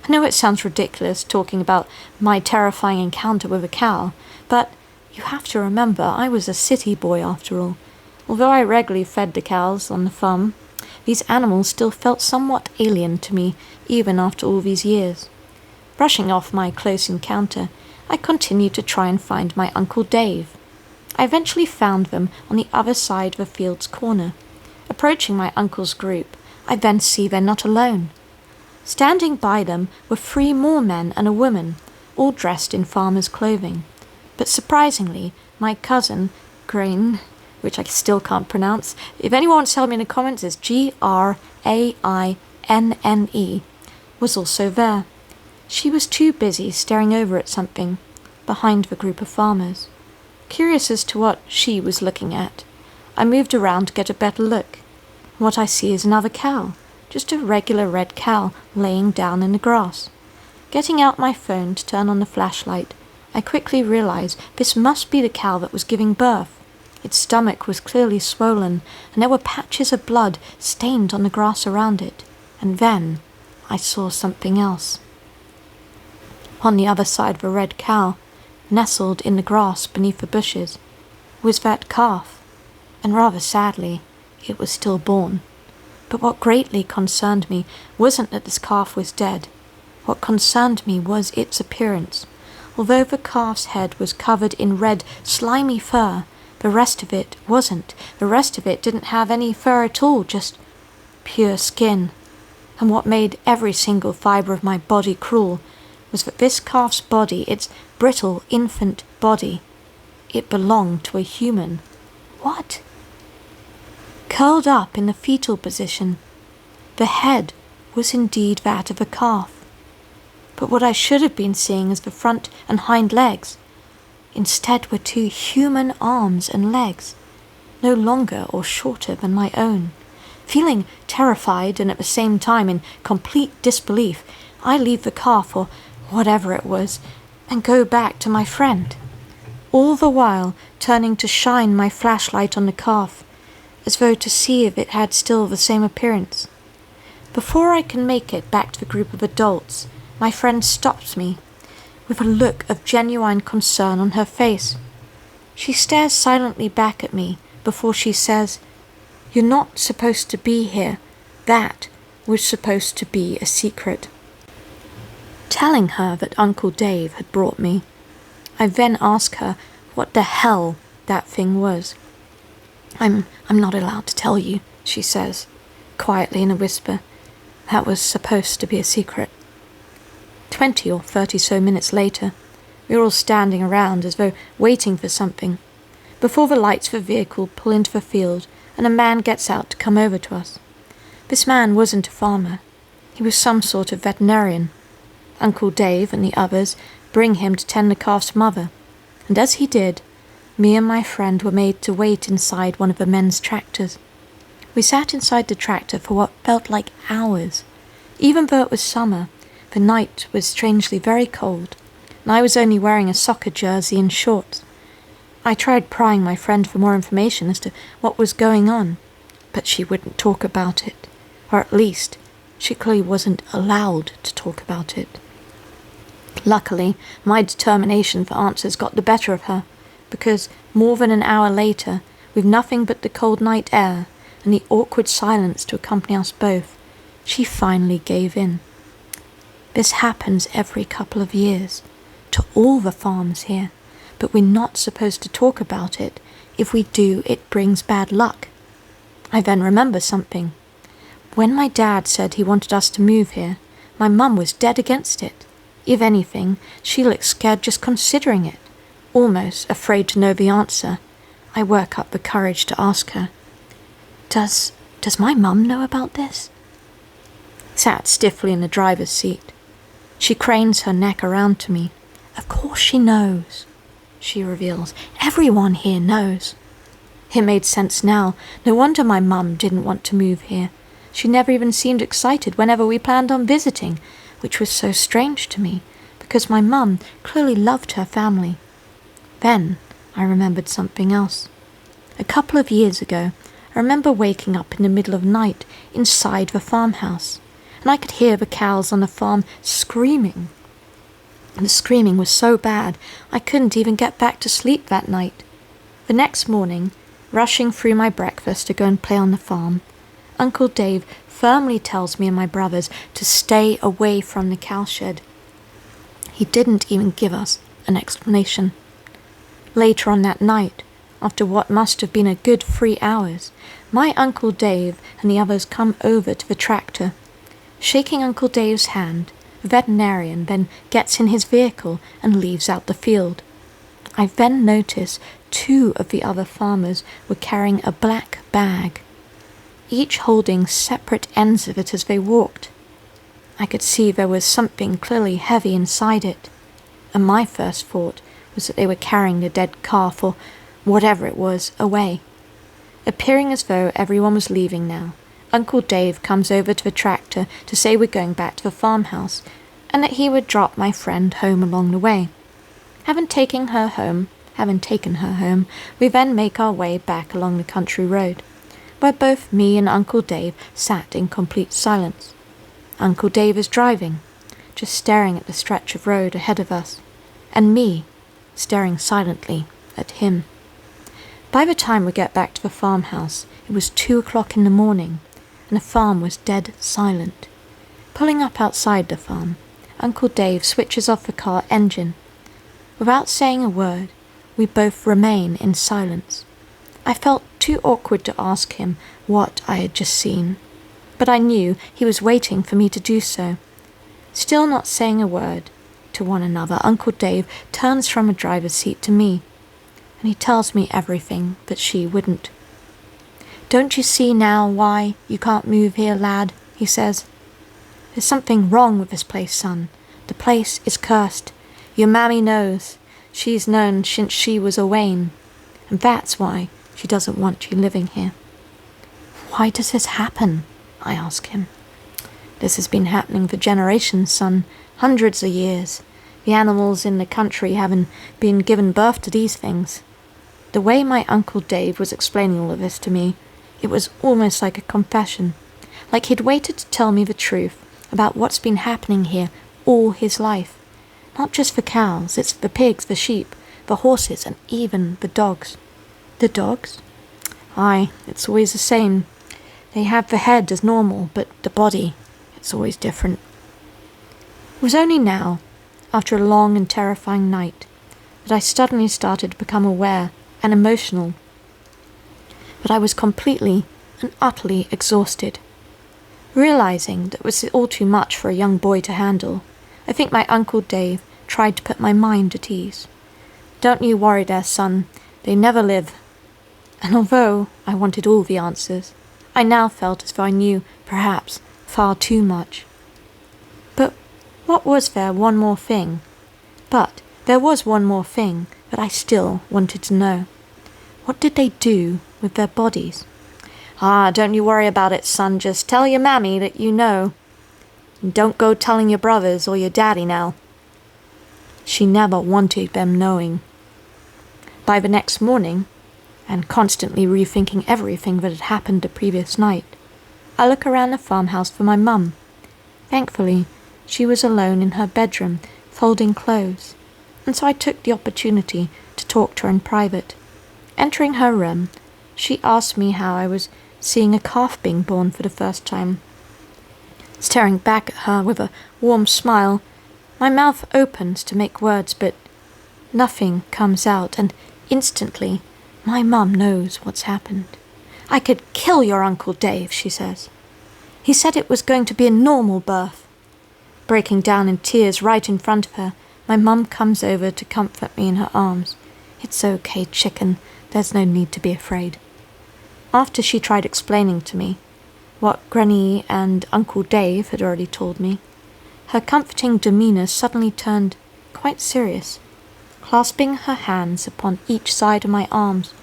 I know it sounds ridiculous talking about my terrifying encounter with a cow, but you have to remember I was a city boy after all. Although I regularly fed the cows on the farm, these animals still felt somewhat alien to me even after all these years. Brushing off my close encounter, I continued to try and find my Uncle Dave. I eventually found them on the other side of the field's corner. Approaching my uncle's group, I then see they're not alone. Standing by them were 3 more men and a woman, all dressed in farmers' clothing. But surprisingly, my cousin, Grain, which I still can't pronounce, if anyone wants to tell me in the comments, it's Grainne, was also there. She was too busy staring over at something behind the group of farmers. Curious as to what she was looking at, I moved around to get a better look. What I see is another cow, just a regular red cow laying down in the grass. Getting out my phone to turn on the flashlight, I quickly realized this must be the cow that was giving birth. Its stomach was clearly swollen, and there were patches of blood stained on the grass around it. And then I saw something else. On the other side of a red cow, nestled in the grass beneath the bushes, was that calf, and rather sadly, it was stillborn. But what greatly concerned me wasn't that this calf was dead. What concerned me was its appearance. Although the calf's head was covered in red, slimy fur, the rest of it wasn't. The rest of it didn't have any fur at all, just pure skin. And what made every single fibre of my body cruel was that this calf's body, its brittle infant body, it belonged to a human. What? Curled up in the fetal position, the head was indeed that of a calf. But what I should have been seeing as the front and hind legs, instead were two human arms and legs, no longer or shorter than my own. Feeling terrified and at the same time in complete disbelief, I leave the calf, or whatever it was, and go back to my friend, all the while turning to shine my flashlight on the calf, as though to see if it had still the same appearance. Before I can make it back to the group of adults, my friend stops me, with a look of genuine concern on her face. She stares silently back at me before she says, "You're not supposed to be here. That was supposed to be a secret." Telling her that Uncle Dave had brought me, I then ask her what the hell that thing was. I'm not allowed to tell you," she says, quietly in a whisper. "That was supposed to be a secret." 20 or 30 so minutes later, we were all standing around as though waiting for something, before the lights of the vehicle pull into the field and a man gets out to come over to us. This man wasn't a farmer. He was some sort of veterinarian. Uncle Dave and the others bring him to tend the calf's mother, and as he did, me and my friend were made to wait inside one of the men's tractors. We sat inside the tractor for what felt like hours. Even though it was summer, the night was strangely very cold, and I was only wearing a soccer jersey and shorts. I tried prying my friend for more information as to what was going on, but she wouldn't talk about it, or at least, she clearly wasn't allowed to talk about it. Luckily, my determination for answers got the better of her, because more than an hour later, with nothing but the cold night air and the awkward silence to accompany us both, she finally gave in. This happens every couple of years, to all the farms here, but we're not supposed to talk about it. If we do, it brings bad luck. I then remember something. When my dad said he wanted us to move here, my mum was dead against it. If anything, she looked scared just considering it, almost afraid to know the answer. I work up the courage to ask her, Does my mum know about this?" Sat stiffly in the driver's seat. She cranes her neck around to me. "Of course she knows," she reveals. "Everyone here knows." It made sense now. No wonder my mum didn't want to move here. She never even seemed excited whenever we planned on visiting, which was so strange to me, because my mum clearly loved her family. Then I remembered something else. A couple of years ago, I remember waking up in the middle of the night inside the farmhouse, and I could hear the cows on the farm screaming. And the screaming was so bad, I couldn't even get back to sleep that night. The next morning, rushing through my breakfast to go and play on the farm, Uncle Dave firmly tells me and my brothers to stay away from the cowshed. He didn't even give us an explanation. Later on that night, after what must have been a good 3 hours, my Uncle Dave and the others come over to the tractor. Shaking Uncle Dave's hand, the veterinarian then gets in his vehicle and leaves out the field. I then notice 2 of the other farmers were carrying a black bag, each holding separate ends of it as they walked. I could see there was something clearly heavy inside it, and my first thought was that they were carrying the dead calf, or whatever it was, away. Appearing as though everyone was leaving now, Uncle Dave comes over to the tractor to say we're going back to the farmhouse, and that he would drop my friend home along the way. Having taken her home, we then make our way back along the country road, where both me and Uncle Dave sat in complete silence. Uncle Dave is driving. just staring at the stretch of road ahead of us, and me staring silently at him. By the time we get back to the farmhouse, it was 2 o'clock in the morning, and the farm was dead silent. Pulling up outside the farm, Uncle Dave switches off the car engine. Without saying a word, we both remain in silence. I felt too awkward to ask him what I had just seen, but I knew he was waiting for me to do so. Still not saying a word to one another, Uncle Dave turns from the driver's seat to me, and he tells me everything that she wouldn't. "Don't you see now why you can't move here, lad?" he says. "There's something wrong with this place, son. The place is cursed. Your mammy knows. She's known since she was a Wayne, and that's why she doesn't want you living here." "Why does this happen?" I ask him. "This has been happening for generations, son, hundreds of years. The animals in the country haven't been given birth to these things." The way my Uncle Dave was explaining all of this to me, it was almost like a confession, like he'd waited to tell me the truth about what's been happening here all his life. Not just the cows, it's the pigs, the sheep, the horses, and even the dogs. The dogs? Aye, it's always the same. They have the head as normal, but the body, it's always different. It was only now, after a long and terrifying night, that I suddenly started to become aware and emotional, that I was completely and utterly exhausted. Realizing that it was all too much for a young boy to handle, I think my Uncle Dave tried to put my mind at ease. "Don't you worry there, son. They never live." And although I wanted all the answers, I now felt as though I knew, perhaps, far too much. But what was there one more thing? But there was one more thing that I still wanted to know. What did they do with their bodies? "Ah, don't you worry about it, son. Just tell your mammy that you know. And don't go telling your brothers or your daddy now." She never wanted them knowing. By the next morning, and constantly rethinking everything that had happened the previous night, I look around the farmhouse for my mum. Thankfully, she was alone in her bedroom, folding clothes, and so I took the opportunity to talk to her in private. Entering her room, she asked me how I was seeing a calf being born for the first time. Staring back at her with a warm smile, my mouth opens to make words, but nothing comes out, and instantly my mum knows what's happened. "I could kill your Uncle Dave," she says. "He said it was going to be a normal birth." Breaking down in tears right in front of her, my mum comes over to comfort me in her arms. "It's okay, chicken. There's no need to be afraid." After she tried explaining to me what Granny and Uncle Dave had already told me, her comforting demeanour suddenly turned quite serious. Clasping her hands upon each side of my arms,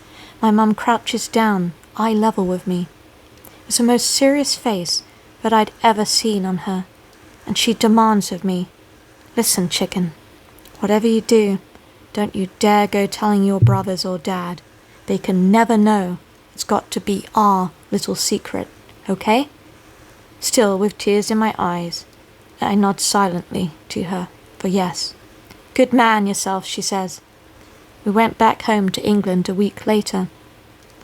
my mum crouches down, eye level with me. It was the most serious face that I'd ever seen on her, and she demands of me, "Listen, chicken, whatever you do, don't you dare go telling your brothers or dad. They can never know. It's got to be our little secret, okay?" Still with tears in my eyes, I nod silently to her, for yes. "Good man yourself," she says. We went back home to England a week later.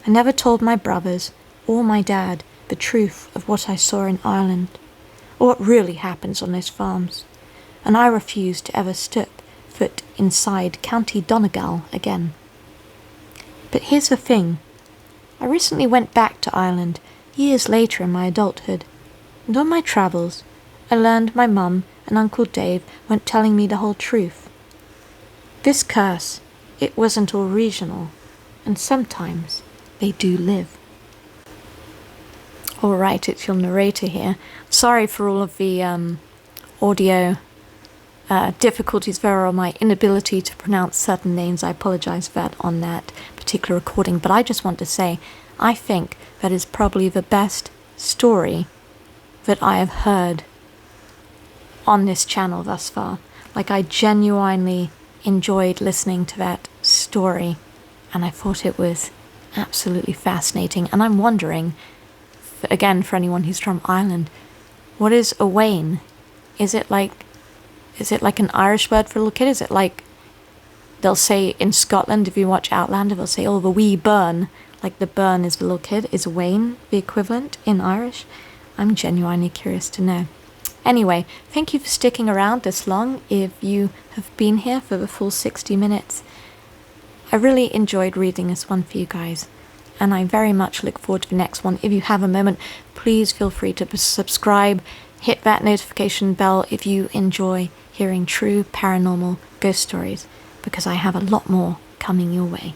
I never told my brothers or my dad the truth of what I saw in Ireland, or what really happens on those farms, and I refused to ever step foot inside County Donegal again. But here's the thing. I recently went back to Ireland, years later in my adulthood, and on my travels, I learned my mum and Uncle Dave weren't telling me the whole truth. This curse, it wasn't all regional, and sometimes they do live. Alright, it's your narrator here. Sorry for all of the audio difficulties there, or my inability to pronounce certain names. I apologize for that on that particular recording, but I just want to say I think that is probably the best story that I have heard on this channel thus far. Like, I genuinely enjoyed listening to that story, and I thought it was absolutely fascinating. And I'm wondering, again, for anyone who's from Ireland, what is a Wayne? Is it like is it like an Irish word for little kid? Is it like, they'll say in Scotland, if you watch Outlander, they'll say, oh, the wee burn. Like the burn is the little kid. Is Wayne the equivalent in Irish? I'm genuinely curious to know. Anyway, thank you for sticking around this long if you have been here for the full 60 minutes. I really enjoyed reading this one for you guys, and I very much look forward to the next one. If you have a moment, please feel free to subscribe, hit that notification bell if you enjoy hearing true paranormal ghost stories, because I have a lot more coming your way.